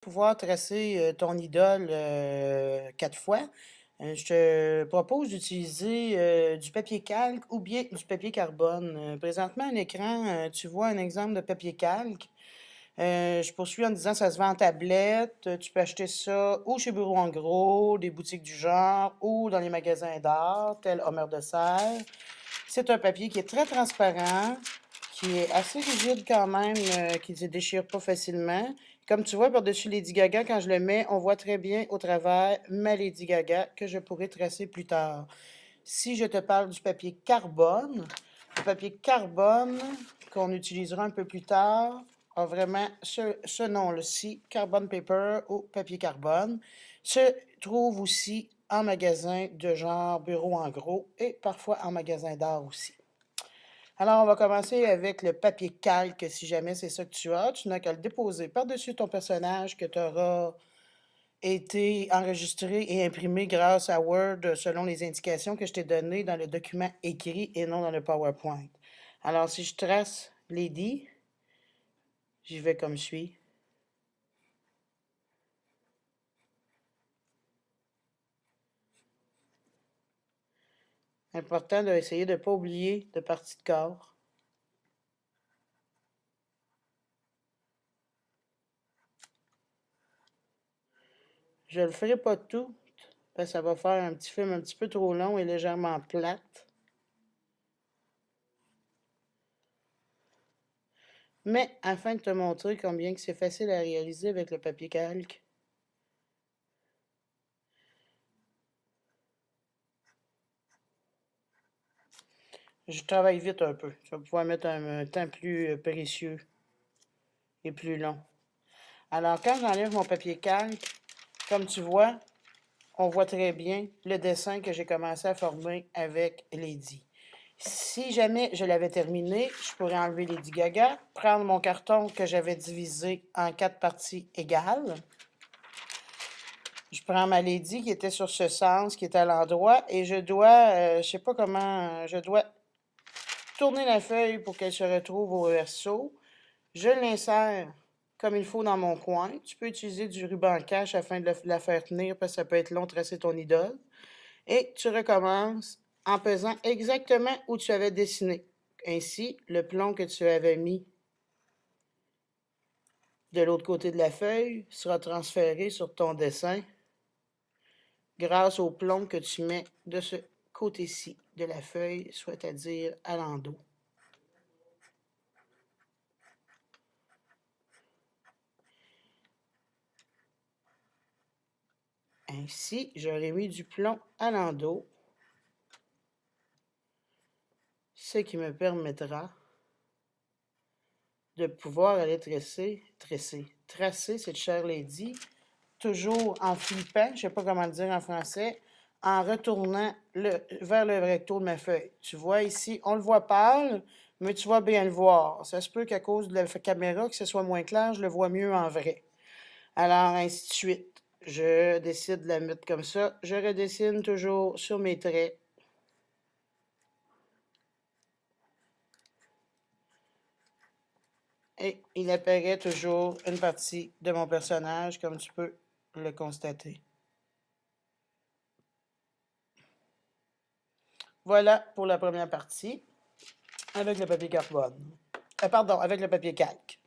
Pouvoir tracer ton idole 4 fois, je te propose d'utiliser du papier calque ou bien du papier carbone. Présentement, à l'écran, tu vois un exemple de papier calque. Je poursuis en disant ça se vend en tablette. Tu peux acheter ça ou chez Bureau en gros, des boutiques du genre, ou dans les magasins d'art, tel Homer de Serre. C'est un papier qui est très transparent, qui est assez rigide quand même, qui ne se déchire pas facilement. Comme tu vois par-dessus Lady Gaga, quand je le mets, on voit très bien au travers ma Lady Gaga que je pourrai tracer plus tard. Si je te parle du papier carbone, le papier carbone qu'on utilisera un peu plus tard a vraiment ce nom-ci, Carbon Paper ou papier carbone, se trouve aussi en magasin de genre bureau en gros et parfois en magasin d'art aussi. Alors, on va commencer avec le papier calque, si jamais c'est ça que tu as. Tu n'as qu'à le déposer par-dessus ton personnage que tu auras été enregistré et imprimé grâce à Word selon les indications que je t'ai données dans le document écrit et non dans le PowerPoint. Alors, si je trace Lady, j'y vais comme suit. Important d'essayer de ne pas oublier de partie de corps. Je ne le ferai pas tout, parce que ça va faire un petit film un petit peu trop long et légèrement plate. Mais afin de te montrer combien que c'est facile à réaliser avec le papier calque, je travaille vite un peu. Je vais pouvoir mettre un temps plus précieux et plus long. Alors, quand j'enlève mon papier calque, comme tu vois, on voit très bien le dessin que j'ai commencé à former avec Lady. Si jamais je l'avais terminé, je pourrais enlever Lady Gaga, prendre mon carton que j'avais divisé en 4 parties égales. Je prends ma Lady qui était sur ce sens, qui est à l'endroit, et je dois, je sais pas comment, je dois tourner la feuille pour qu'elle se retrouve au verso. Je l'insère comme il faut dans mon coin. Tu peux utiliser du ruban cache afin de la faire tenir parce que ça peut être long de tracer ton idole. Et tu recommences en pesant exactement où tu avais dessiné. Ainsi, le plomb que tu avais mis de l'autre côté de la feuille sera transféré sur ton dessin grâce au plomb que tu mets de ce côté-ci de la feuille, c'est-à-dire à l'endos. Ainsi, j'aurai mis du plomb à l'endos, ce qui me permettra de pouvoir aller tracer cette chère lady, toujours en flippant, je ne sais pas comment le dire en français, en retournant vers le recto de ma feuille. Tu vois ici, on le voit pâle, mais tu vas bien le voir. Ça se peut qu'à cause de la caméra, que ce soit moins clair, je le vois mieux en vrai. Alors, ainsi de suite. Je décide de la mettre comme ça. Je redessine toujours sur mes traits. Et il apparaît toujours une partie de mon personnage, comme tu peux le constater. Voilà pour la première partie avec le papier carbone. Pardon, avec le papier calque.